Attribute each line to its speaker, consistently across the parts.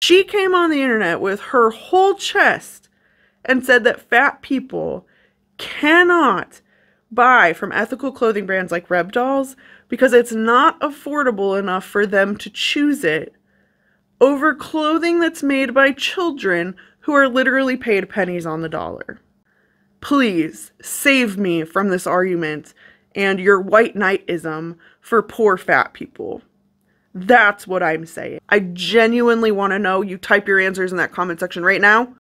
Speaker 1: She came on the internet with her whole chest and said that fat people cannot buy from ethical clothing brands like rebdolls because it's not affordable enough for them to choose it over clothing that's made by children who are literally paid pennies on the dollar. Please save me from this argument and your white knightism for poor fat people. That's what I'm saying. I genuinely want to know. You type your answers in that comment section right now.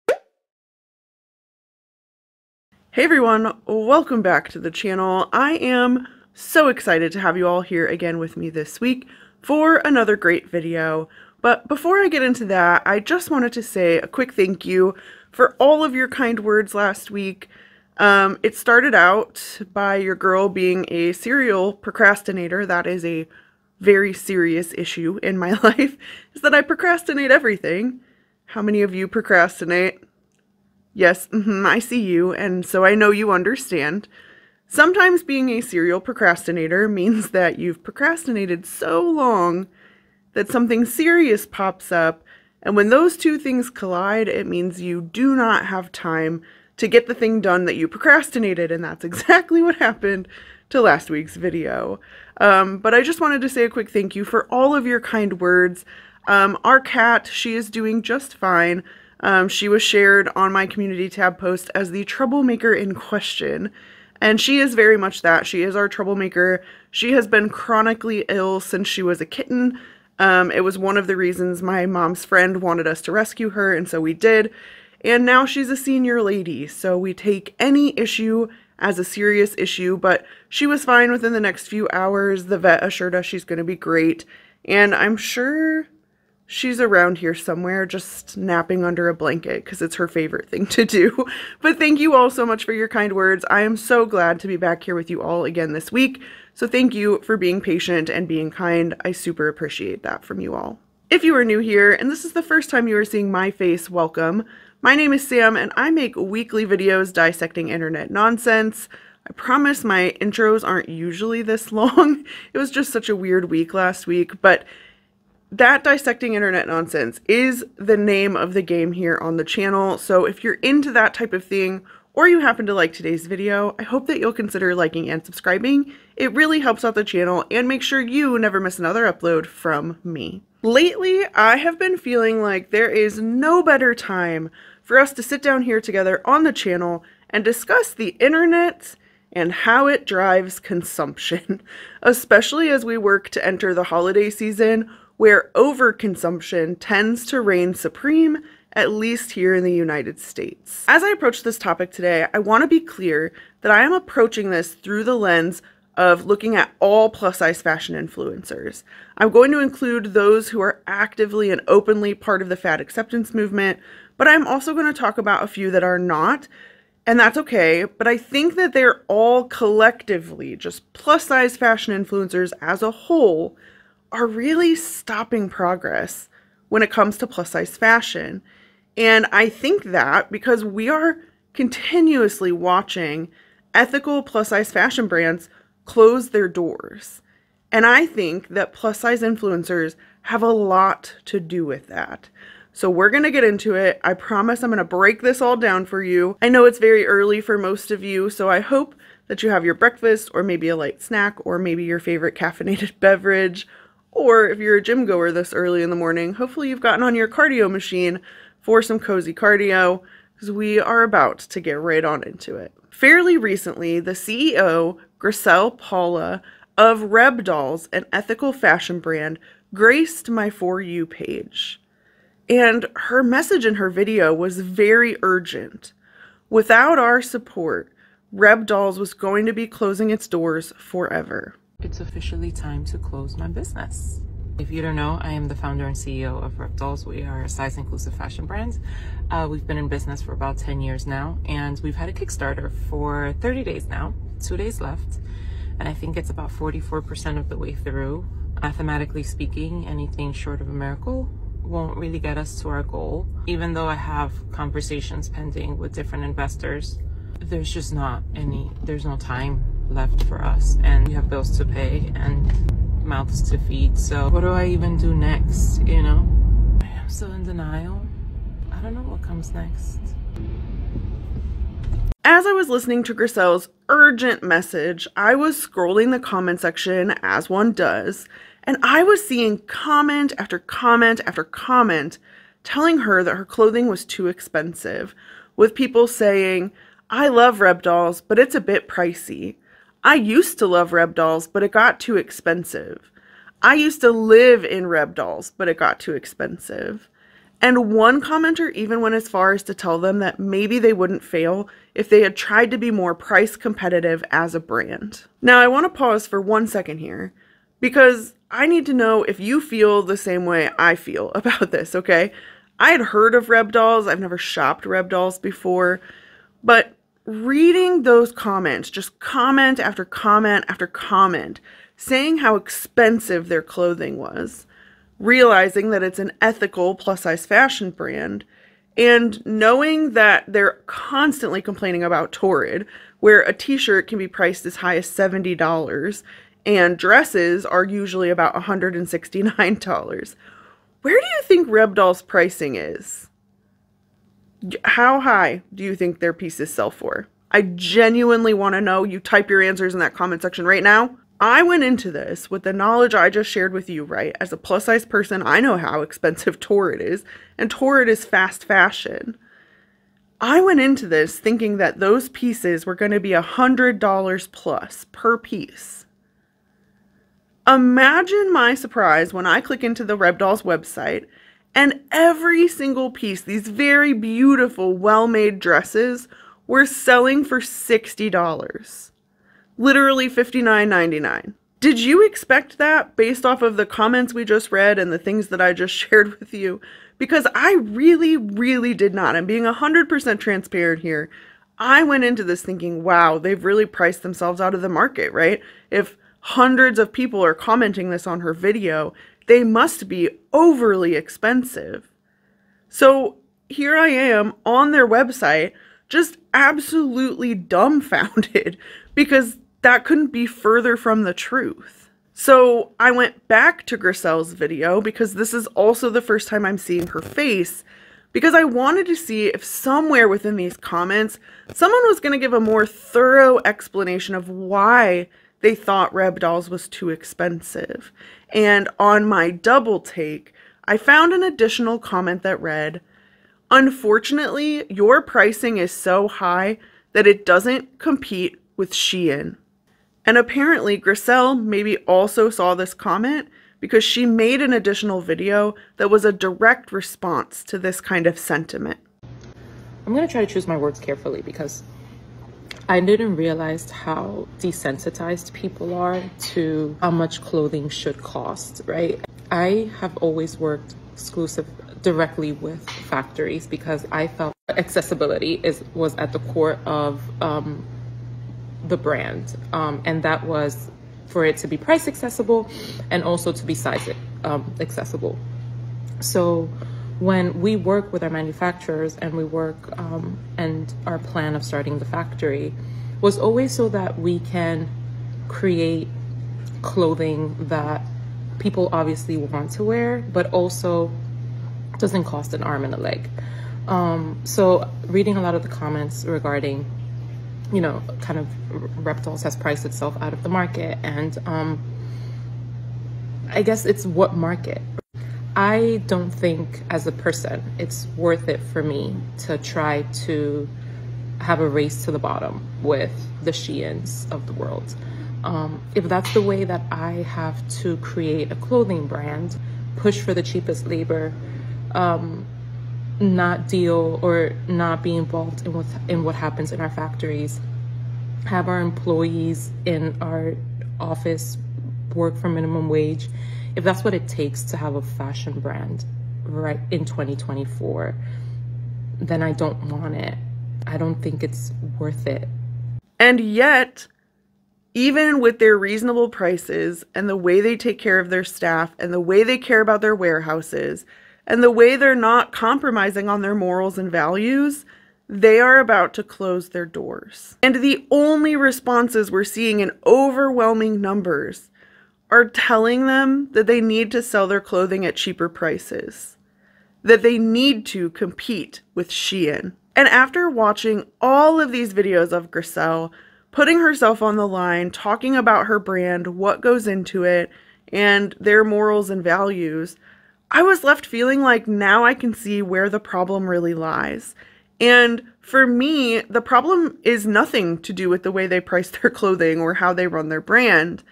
Speaker 1: Hey everyone, welcome back to the channel. I am so excited to have you all here again with me this week for another great video. But before I get into that, I just wanted to say a quick thank you for all of your kind words last week. It started out by your girl being a serial procrastinator. That is a very serious issue in my life, is that I procrastinate everything. How many of you procrastinate? Yes, I see you, and so I know you understand. Sometimes being a serial procrastinator means that you've procrastinated so long that something serious pops up, and when those two things collide, it means you do not have time to get the thing done that you procrastinated, and that's exactly what happened to last week's video. But I just wanted to say a quick thank you for all of your kind words. Our cat, she is doing just fine. She was shared on my community tab post as the troublemaker in question, and she is very much that. She is our troublemaker. She has been chronically ill since she was a kitten. It was one of the reasons my mom's friend wanted us to rescue her, and so we did. And now she's a senior lady, so we take any issue as a serious issue, but she was fine within the next few hours. The vet assured us she's going to be great, and I'm sure she's around here somewhere just napping under a blanket because it's her favorite thing to do. But thank you all so much for your kind words. I am so glad to be back here with you all again this week, so thank you for being patient and being kind. I super appreciate that from you all. If you are new here and this is the first time you are seeing my face, welcome. My name is Sam, and I make weekly videos dissecting internet nonsense. I promise my intros aren't usually this long. It was just such a weird week last week, but that dissecting internet nonsense is the name of the game here on the channel. So if you're into that type of thing, or you happen to like today's video, I hope that you'll consider liking and subscribing. It really helps out the channel and make sure you never miss another upload from me. Lately, I have been feeling like there is no better time for us to sit down here together on the channel and discuss the internet and how it drives consumption, especially as we work to enter the holiday season where overconsumption tends to reign supreme, at least here in the United States. As I approach this topic today, I want to be clear that I am approaching this through the lens of looking at all plus-size fashion influencers. I'm going to include those who are actively and openly part of the fat acceptance movement, but I'm also going to talk about a few that are not, and that's okay, but I think that they're all collectively, just plus-size fashion influencers as a whole, are really stopping progress when it comes to plus-size fashion. And I think that because we are continuously watching ethical plus-size fashion brands close their doors. And I think that plus-size influencers have a lot to do with that. So we're going to get into it. I promise I'm going to break this all down for you. I know it's very early for most of you, so I hope that you have your breakfast or maybe a light snack or maybe your favorite caffeinated beverage. Or if you're a gym goer this early in the morning, hopefully you've gotten on your cardio machine for some cozy cardio, because we are about to get right on into it. Fairly recently, the CEO, Griselle Paula, of rebdolls, an ethical fashion brand, graced my For You page. And her message in her video was very urgent. Without our support, rebdolls was going to be closing its doors forever.
Speaker 2: It's officially time to close my business. If you don't know, I am the founder and CEO of rebdolls. We are a size-inclusive fashion brand. We've been in business for about 10 years now, and we've had a Kickstarter for 30 days now, 2 days left, and I think it's about 44% of the way through. Mathematically speaking, anything short of a miracle won't really get us to our goal. Even though I have conversations pending with different investors, there's just there's no time left for us, and we have bills to pay and mouths to feed. So what do I even do next, you know? I'm still in denial. I don't know what comes next.
Speaker 1: As I was listening to Grisel's urgent message, I was scrolling the comment section as one does, and I was seeing comment after comment after comment telling her that her clothing was too expensive, with people saying, "I love rebdolls, but it's a bit pricey. I used to love rebdolls, but it got too expensive. I used to live in rebdolls, but it got too expensive." And one commenter even went as far as to tell them that maybe they wouldn't fail if they had tried to be more price competitive as a brand. Now, I want to pause for 1 second here, because I need to know if you feel the same way I feel about this, okay? I had heard of rebdolls. I've never shopped rebdolls before, but reading those comments, just comment after comment after comment, saying how expensive their clothing was, realizing that it's an ethical plus-size fashion brand, and knowing that they're constantly complaining about Torrid, where a t-shirt can be priced as high as $70, and dresses are usually about $169. Where do you think rebdolls' pricing is? How high do you think their pieces sell for? I genuinely want to know. You type your answers in that comment section right now. I went into this with the knowledge I just shared with you, right? As a plus-size person, I know how expensive Torrid is, and Torrid is fast fashion. I went into this thinking that those pieces were going to be $100 plus per piece. Imagine my surprise when I click into the rebdolls website and every single piece, these very beautiful, well-made dresses, were selling for $60. Literally $59.99. Did you expect that based off of the comments we just read and the things that I just shared with you? Because I really, really did not. I'm being 100% transparent here. I went into this thinking, wow, they've really priced themselves out of the market, right? If hundreds of people are commenting this on her video, they must be overly expensive. So here I am on their website, just absolutely dumbfounded, because that couldn't be further from the truth. So I went back to Grisel's video, because this is also the first time I'm seeing her face, because I wanted to see if somewhere within these comments, someone was going to give a more thorough explanation of why they thought rebdolls was too expensive. And on my double take, I found an additional comment that read, "Unfortunately, your pricing is so high that it doesn't compete with Shein." And apparently Grisel maybe also saw this comment because she made an additional video that was a direct response to this kind of sentiment.
Speaker 2: I'm going to try to choose my words carefully because I didn't realize how desensitized people are to how much clothing should cost, right? I have always worked directly with factories because I felt accessibility was at the core of the brand, and that was for it to be price accessible and also to be size accessible. So when we work with our manufacturers and we work and our plan of starting the factory was always so that we can create clothing that people obviously want to wear, but also doesn't cost an arm and a leg. So reading a lot of the comments regarding, you know, kind of rebdolls has priced itself out of the market, and I guess it's what market. I don't think as a person it's worth it for me to try to have a race to the bottom with the Sheins of the world. If that's the way that I have to create a clothing brand, push for the cheapest labor, not deal or not be involved in what happens in our factories, have our employees in our office work for minimum wage, if that's what it takes to have a fashion brand right in 2024, then I don't want it. I don't think it's worth it.
Speaker 1: And yet, even with their reasonable prices and the way they take care of their staff and the way they care about their warehouses and the way they're not compromising on their morals and values, they are about to close their doors. And the only responses we're seeing in overwhelming numbers are telling them that they need to sell their clothing at cheaper prices. that they need to compete with Shein. And after watching all of these videos of Gracelle putting herself on the line, talking about her brand, what goes into it, and their morals and values, I was left feeling like now I can see where the problem really lies. And for me, the problem is nothing to do with the way they price their clothing or how they run their brand.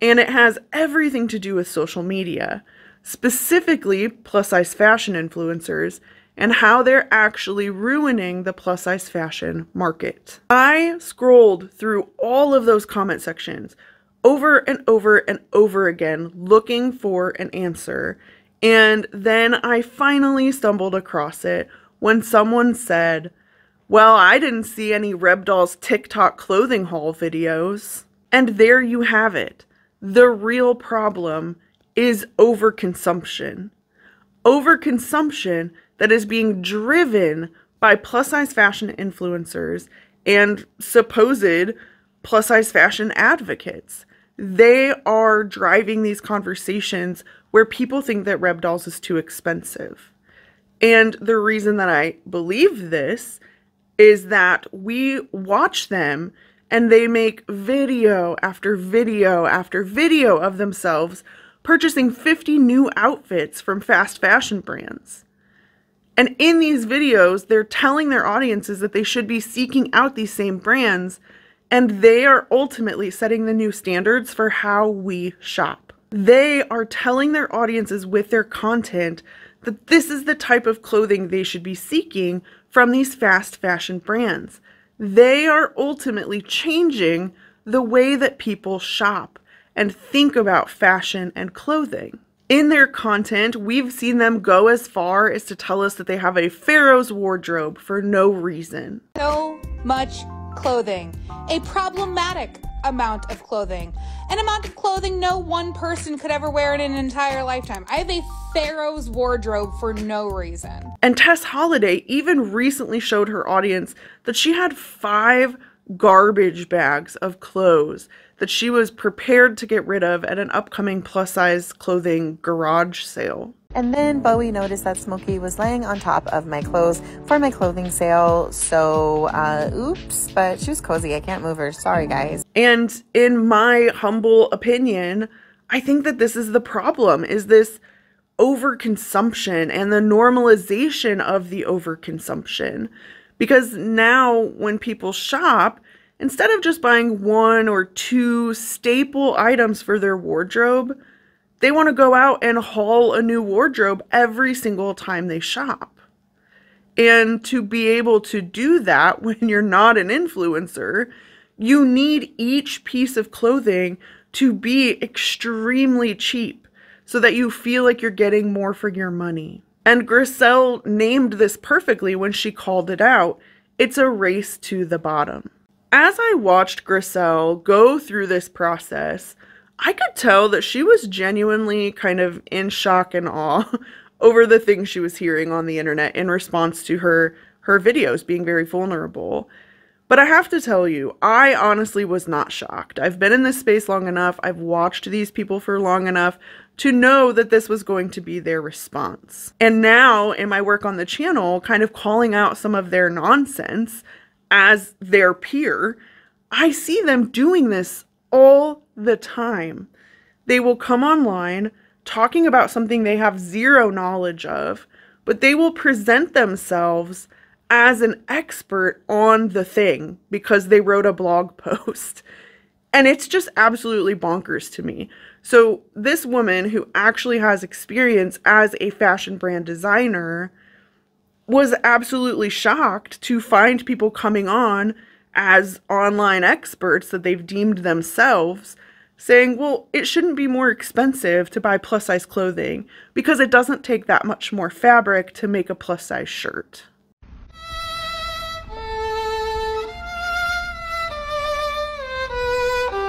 Speaker 1: And it has everything to do with social media, specifically plus-size fashion influencers, and how they're actually ruining the plus-size fashion market. I scrolled through all of those comment sections over and over and over again looking for an answer, and then I finally stumbled across it when someone said, well, I didn't see any rebdolls TikTok clothing haul videos. And there you have it. The real problem is overconsumption. Overconsumption that is being driven by plus-size fashion influencers and supposed plus-size fashion advocates. They are driving these conversations where people think that rebdolls is too expensive. And the reason that I believe this is that we watch them and they make video after video after video of themselves purchasing 50 new outfits from fast fashion brands. And in these videos, they're telling their audiences that they should be seeking out these same brands, and they are ultimately setting the new standards for how we shop. They are telling their audiences with their content that this is the type of clothing they should be seeking from these fast fashion brands. They are ultimately changing the way that people shop and think about fashion and clothing. In their content, we've seen them go as far as to tell us that they have a pharaoh's wardrobe for no reason.
Speaker 3: So much clothing, a problematic amount of clothing, an amount of clothing no one person could ever wear in an entire lifetime. I have a pharaoh's wardrobe for no reason.
Speaker 1: And Tess Holliday even recently showed her audience that she had 5 garbage bags of clothes that she was prepared to get rid of at an upcoming plus-size clothing garage sale.
Speaker 4: And then Bowie noticed that Smokey was laying on top of my clothes for my clothing sale. So, oops, but she was cozy. I can't move her. Sorry, guys.
Speaker 1: And in my humble opinion, I think that this is the problem, is this overconsumption and the normalization of the overconsumption. Because now when people shop, instead of just buying 1 or 2 staple items for their wardrobe, they want to go out and haul a new wardrobe every single time they shop. And to be able to do that when you're not an influencer, you need each piece of clothing to be extremely cheap so that you feel like you're getting more for your money. And Gracelle named this perfectly when she called it out. It's a race to the bottom. As I watched Gracelle go through this process, I could tell that she was genuinely kind of in shock and awe over the things she was hearing on the internet in response to her videos being very vulnerable. But I have to tell you, I honestly was not shocked. I've been in this space long enough, I've watched these people for long enough to know that this was going to be their response. And now, in my work on the channel, kind of calling out some of their nonsense as their peer, I see them doing this all the time. They will come online talking about something they have zero knowledge of, but they will present themselves as an expert on the thing because they wrote a blog post. And it's just absolutely bonkers to me. So this woman who actually has experience as a fashion brand designer was absolutely shocked to find people coming on as online experts that they've deemed themselves, saying, well, it shouldn't be more expensive to buy plus-size clothing because it doesn't take that much more fabric to make a plus-size shirt.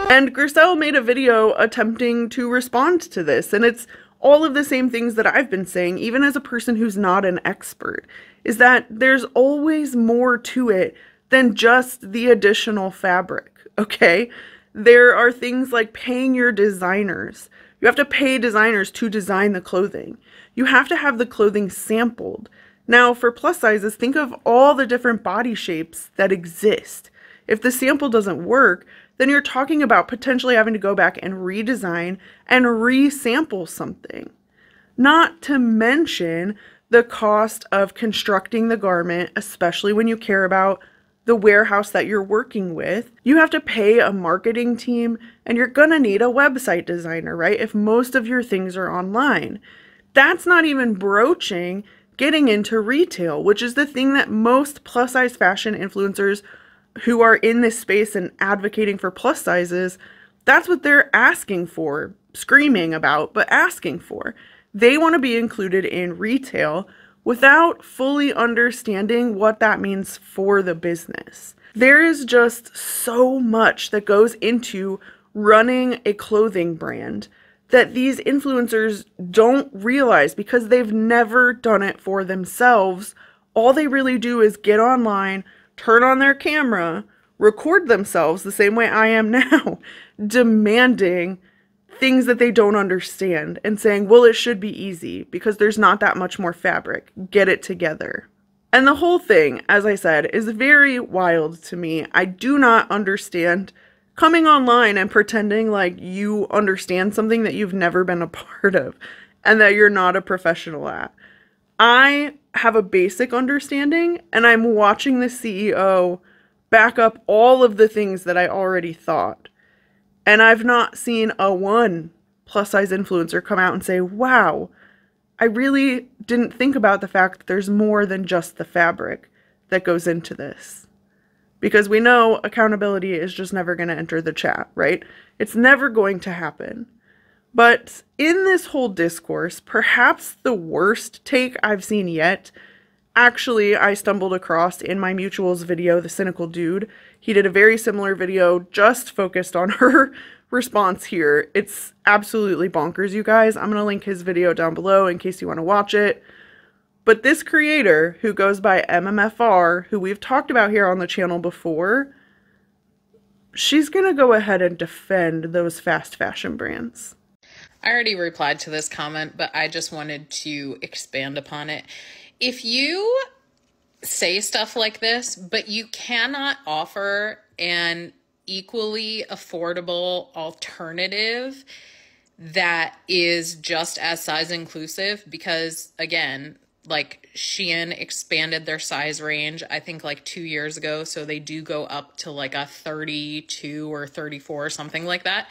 Speaker 1: And Gracelle made a video attempting to respond to this, and it's all of the same things that I've been saying, even as a person who's not an expert, is that there's always more to it than just the additional fabric, okay? There are things like paying your designers You have to pay designers to design the clothing. You have to have the clothing sampled. Now, for plus sizes, think of all the different body shapes that exist. If the sample doesn't work, then you're talking about potentially having to go back and redesign and resample something. Not to mention the cost of constructing the garment, especially when you care about the warehouse that you're working with. You have to pay a marketing team, and you're gonna need a website designer, right? If most of your things are online. That's not even broaching getting into retail, which is the thing that most plus size fashion influencers who are in this space and advocating for plus sizes, that's what they're asking for, screaming about, but asking for. They want to be included in retail without fully understanding what that means for the business. There is just so much that goes into running a clothing brand that these influencers don't realize because they've never done it for themselves. All they really do is get online, turn on their camera, record themselves the same way I am now, demanding things that they don't understand and saying, well, it should be easy because there's not that much more fabric. Get it together. And the whole thing, as I said, is very wild to me. I do not understand coming online and pretending like you understand something that you've never been a part of and that you're not a professional at. I have a basic understanding, and I'm watching the CEO back up all of the things that I already thought. And I've not seen a one plus size influencer come out and say, wow, I really didn't think about the fact that there's more than just the fabric that goes into this. Because we know accountability is just never going to enter the chat, right? It's never going to happen. But in this whole discourse, perhaps the worst take I've seen yet, actually, I stumbled across in my mutuals video, The Cynical Dude. He did a very similar video just focused on her response here. It's absolutely bonkers, you guys. I'm going to link his video down below in case you want to watch it. But this creator, who goes by MMFR, who we've talked about here on the channel before, she's going to go ahead and defend those fast fashion brands.
Speaker 2: I already replied to this comment, but I just wanted to expand upon it. If you say stuff like this, but you cannot offer an equally affordable alternative that is just as size inclusive, because again, like Shein expanded their size range, I think like 2 years ago. So they do go up to like a 32 or 34 or something like that.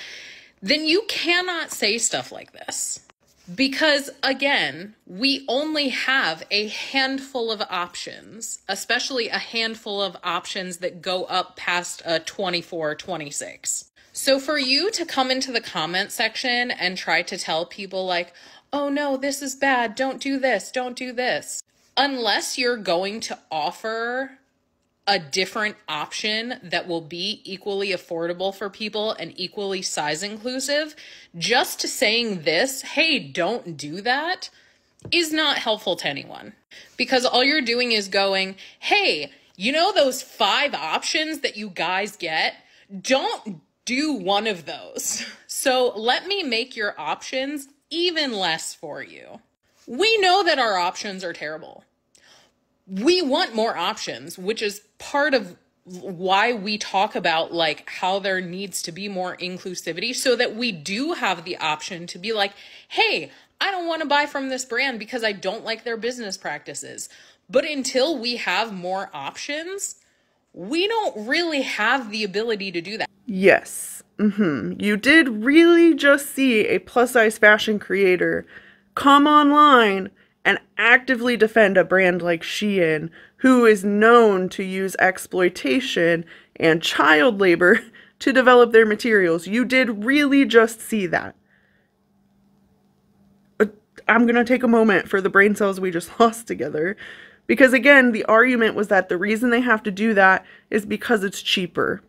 Speaker 2: Then you cannot say stuff like this. Because again, we only have a handful of options, especially a handful of options that go up past a 24, 26. So for you to come into the comment section and try to tell people like, oh no, this is bad, don't do this, don't do this. Unless you're going to offer a different option that will be equally affordable for people and equally size inclusive, just saying this, hey, don't do that, is not helpful to anyone. Because all you're doing is going, hey, you know those 5 options that you guys get? Don't do one of those. So let me make your options even less for you. We know that our options are terrible. We want more options, which is part of why we talk about like how there needs to be more inclusivity, so that we do have the option to be like, hey, I don't want to buy from this brand because I don't like their business practices. But until we have more options, we don't really have the ability to do that.
Speaker 1: Yes. You did really just see a plus size fashion creator come online and actively defend a brand like Shein, who is known to use exploitation and child labor to develop their materials. You did really just see that. I'm going to take a moment for the brain cells we just lost together. Because again, the argument was that the reason they have to do that is because it's cheaper.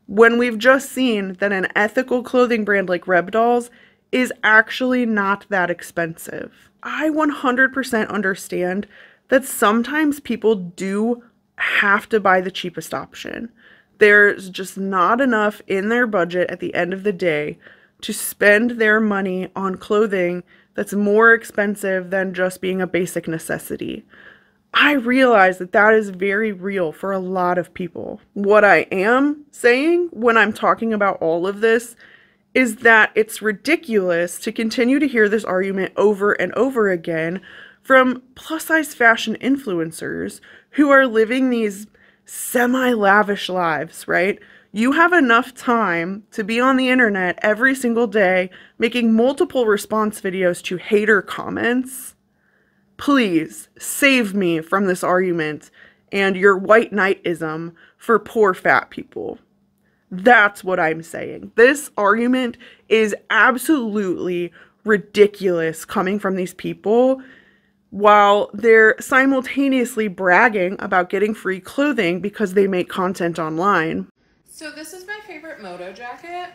Speaker 1: When we've just seen that an ethical clothing brand like rebdolls is actually not that expensive. I 100% understand that sometimes people do have to buy the cheapest option. There's just not enough in their budget at the end of the day to spend their money on clothing that's more expensive than just being a basic necessity. I realize that that is very real for a lot of people. What I am saying when I'm talking about all of this is that it's ridiculous to continue to hear this argument over and over again from plus-size fashion influencers who are living these semi-lavish lives, right? You have enough time to be on the internet every single day making multiple response videos to hater comments. Please save me from this argument and your white knightism for poor fat people. That's what I'm saying. This argument is absolutely ridiculous coming from these people while they're simultaneously bragging about getting free clothing because they make content online.
Speaker 2: So this is my favorite moto jacket.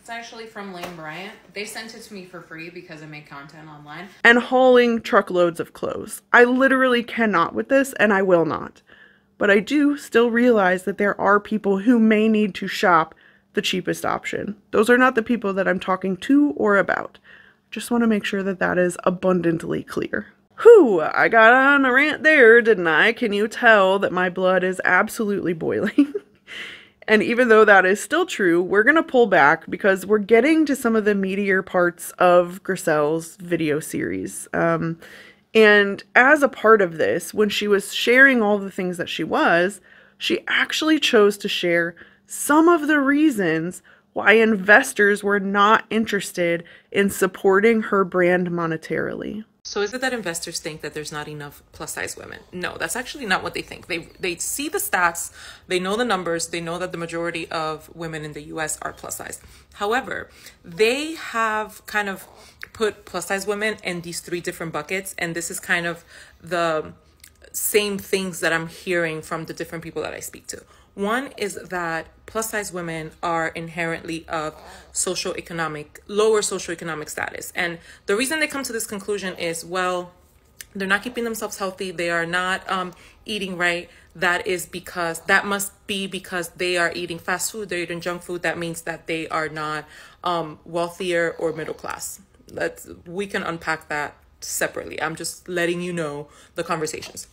Speaker 2: It's actually from Lane Bryant. They sent it to me for free because I make content online.
Speaker 1: And hauling truckloads of clothes. I literally cannot with this, and I will not. But I do still realize that there are people who may need to shop the cheapest option. Those are not the people that I'm talking to or about. Just want to make sure that that is abundantly clear. Whew, I got on a rant there, didn't I? Can you tell that my blood is absolutely boiling? And even though that is still true, we're going to pull back because we're getting to some of the meatier parts of Grisel's video series. And as a part of this, when she was sharing all the things that she actually chose to share some of the reasons why investors were not interested in supporting her brand monetarily.
Speaker 2: So is it that investors think that there's not enough plus size women? No, that's actually not what they think. They see the stats, they know the numbers, they know that the majority of women in the US are plus size. However, they have kind of put plus size women in these three different buckets, and this is kind of the same things that I'm hearing from the different people that I speak to. One is that plus size women are inherently of lower socioeconomic status. And the reason they come to this conclusion is, well, they're not keeping themselves healthy. They are not eating right. That must be because they are eating fast food. They're eating junk food. That means that they are not wealthier or middle class. We can unpack that separately. I'm just letting you know the conversations.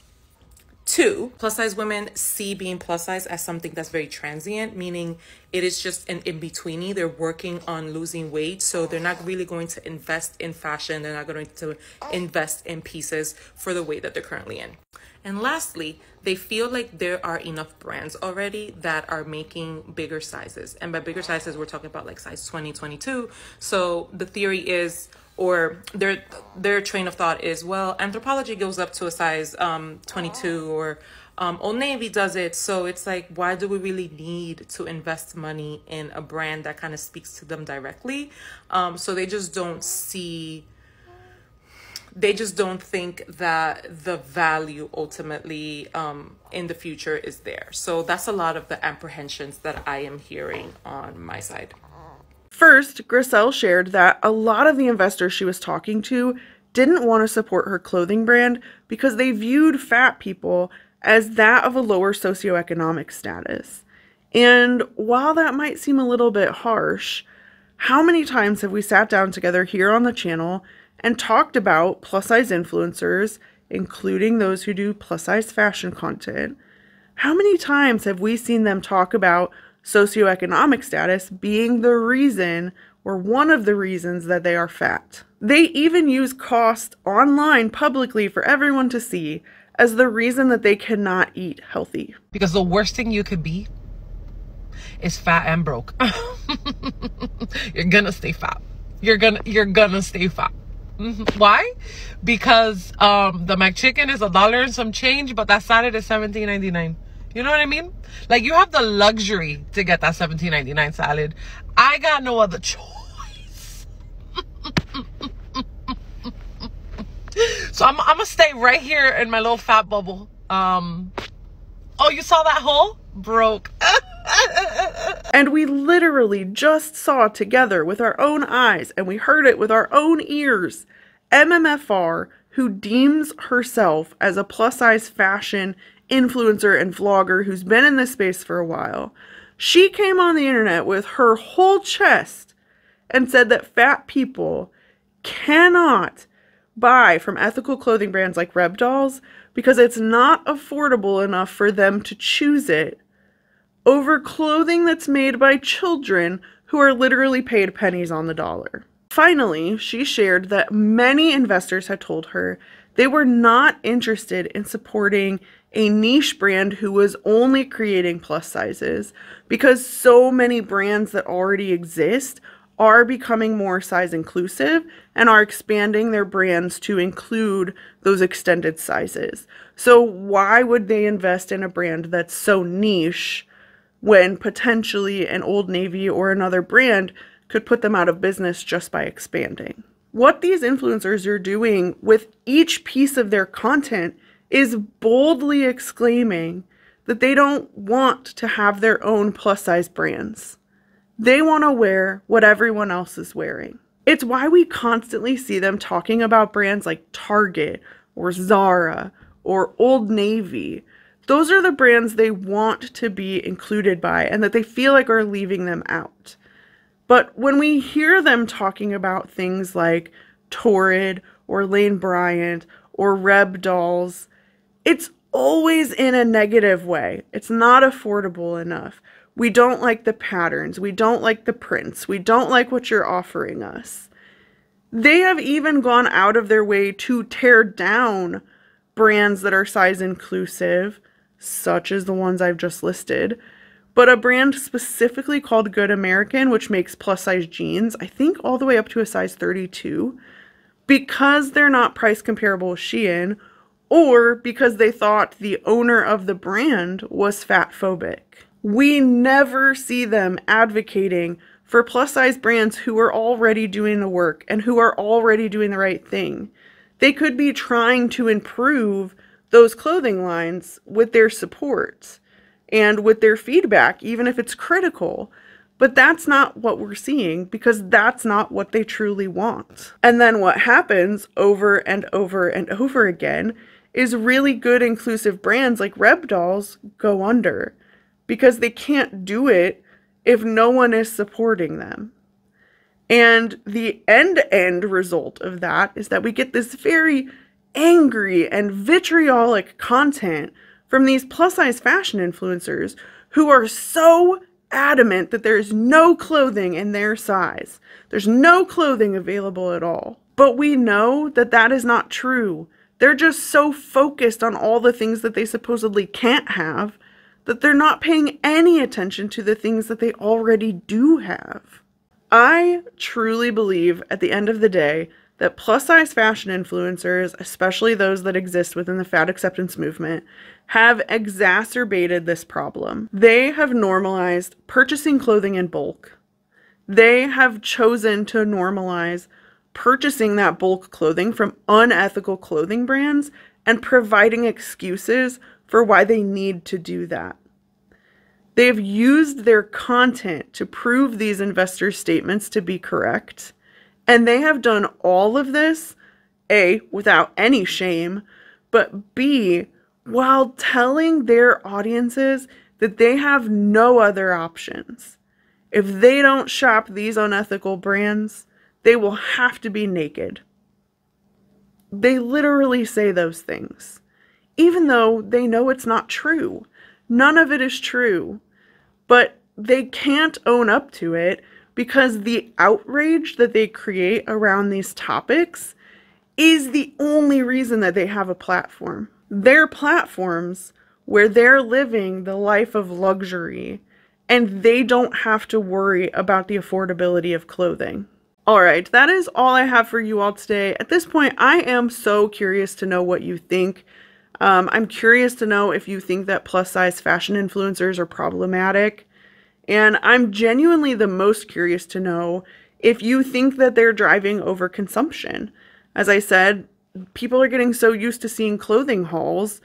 Speaker 2: Two, plus size women see being plus size as something that's very transient, meaning it is just an in-betweenie. They're working on losing weight, so they're not really going to invest in fashion. They're not going to invest in pieces for the weight that they're currently in. And lastly, they feel like there are enough brands already that are making bigger sizes. And by bigger sizes, we're talking about like size 20, 22. So the theory is, or their train of thought is, well, Anthropologie goes up to a size 22, or Old Navy does it. So it's like, why do we really need to invest money in a brand that kind of speaks to them directly? So they just don't think that the value ultimately in the future is there. So that's a lot of the apprehensions that I am hearing on my side.
Speaker 1: First, Grisel shared that a lot of the investors she was talking to didn't want to support her clothing brand because they viewed fat people as that of a lower socioeconomic status. And while that might seem a little bit harsh, how many times have we sat down together here on the channel and talked about plus-size influencers, including those who do plus-size fashion content? How many times have we seen them talk about socioeconomic status being the reason or one of the reasons that they are fat? They even use cost online publicly for everyone to see as the reason that they cannot eat healthy.
Speaker 5: Because the worst thing you could be is fat and broke. You're gonna stay fat. You're gonna stay fat. Why? Because the McChicken is $1 and some change, but that salad is $17.99. You know what I mean? Like, you have the luxury to get that $17.99 salad. I got no other choice. So I'm gonna stay right here in my little fat bubble. Oh, you saw that hole? Broke.
Speaker 1: And we literally just saw together with our own eyes, and we heard it with our own ears, MMFR, who deems herself as a plus-size fashion influencer and vlogger who's been in this space for a while. She came on the internet with her whole chest and said that fat people cannot buy from ethical clothing brands like rebdolls because it's not affordable enough for them to choose it over clothing that's made by children who are literally paid pennies on the dollar. Finally, she shared that many investors had told her they were not interested in supporting a niche brand who was only creating plus sizes because so many brands that already exist are becoming more size inclusive and are expanding their brands to include those extended sizes. So why would they invest in a brand that's so niche when potentially an Old Navy or another brand could put them out of business just by expanding? What these influencers are doing with each piece of their content is boldly exclaiming that they don't want to have their own plus size brands. They want to wear what everyone else is wearing. It's why we constantly see them talking about brands like Target or Zara or Old Navy. Those are the brands they want to be included by and that they feel like are leaving them out. But when we hear them talking about things like Torrid or Lane Bryant or rebdolls, it's always in a negative way. It's not affordable enough. We don't like the patterns. We don't like the prints. We don't like what you're offering us. They have even gone out of their way to tear down brands that are size inclusive, such as the ones I've just listed, but a brand specifically called Good American, which makes plus size jeans, I think all the way up to a size 32, because they're not price comparable with Shein, or because they thought the owner of the brand was fat phobic. We never see them advocating for plus size brands who are already doing the work and who are already doing the right thing. They could be trying to improve those clothing lines with their support and with their feedback, even if it's critical. But that's not what we're seeing because that's not what they truly want. And then what happens over and over and over again is really good inclusive brands like rebdolls go under because they can't do it if no one is supporting them. And the end result of that is that we get this very angry and vitriolic content from these plus size fashion influencers who are so adamant that there's no clothing in their size. There's no clothing available at all. But we know that that is not true. They're just so focused on all the things that they supposedly can't have that they're not paying any attention to the things that they already do have. I truly believe at the end of the day that plus size fashion influencers, especially those that exist within the fat acceptance movement, have exacerbated this problem. They have normalized purchasing clothing in bulk. They have chosen to normalize purchasing that bulk clothing from unethical clothing brands and providing excuses for why they need to do that. They have used their content to prove these investor statements to be correct, and they have done all of this, A, without any shame, but B, while telling their audiences that they have no other options. If they don't shop these unethical brands, they will have to be naked. They literally say those things, even though they know it's not true. None of it is true, but they can't own up to it because the outrage that they create around these topics is the only reason that they have a platform. Their platforms where they're living the life of luxury and they don't have to worry about the affordability of clothing. All right, that is all I have for you all today. At this point, I am so curious to know what you think. I'm curious to know if you think that plus size fashion influencers are problematic. And I'm genuinely the most curious to know if you think that they're driving overconsumption. As I said, people are getting so used to seeing clothing hauls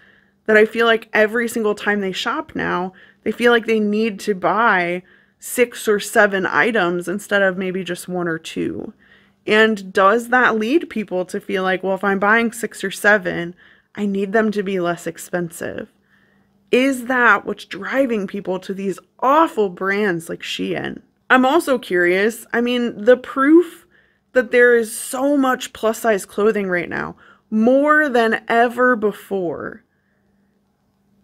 Speaker 1: that I feel like every single time they shop now, they feel like they need to buy 6 or 7 items instead of maybe just 1 or 2. And does that lead people to feel like, well, if I'm buying 6 or 7, I need them to be less expensive? Is that what's driving people to these awful brands like Shein? I'm also curious, I mean, the proof that there is so much plus size clothing right now, more than ever before,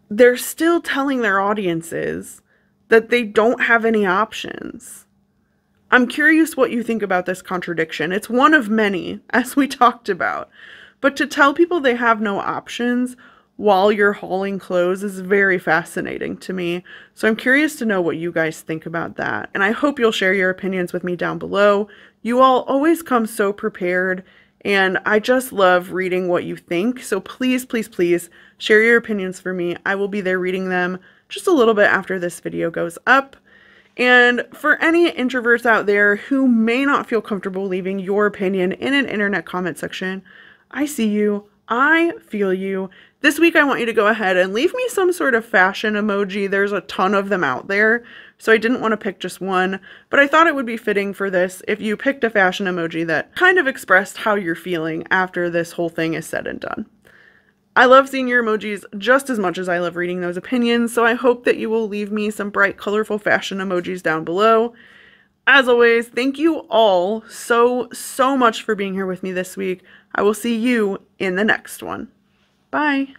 Speaker 1: they're still telling their audiences that they don't have any options. I'm curious what you think about this contradiction. It's one of many, as we talked about. But to tell people they have no options while you're hauling clothes is very fascinating to me. So I'm curious to know what you guys think about that. And I hope you'll share your opinions with me down below. You all always come so prepared, and I just love reading what you think. So please, please, please share your opinions for me. I will be there reading them just a little bit after this video goes up. And for any introverts out there who may not feel comfortable leaving your opinion in an internet comment section, I see you, I feel you. This week I want you to go ahead and leave me some sort of fashion emoji. There's a ton of them out there, so I didn't want to pick just one, but I thought it would be fitting for this if you picked a fashion emoji that kind of expressed how you're feeling after this whole thing is said and done. I love seeing your emojis just as much as I love reading those opinions, so I hope that you will leave me some bright, colorful fashion emojis down below. As always, thank you all so much for being here with me this week. I will see you in the next one. Bye.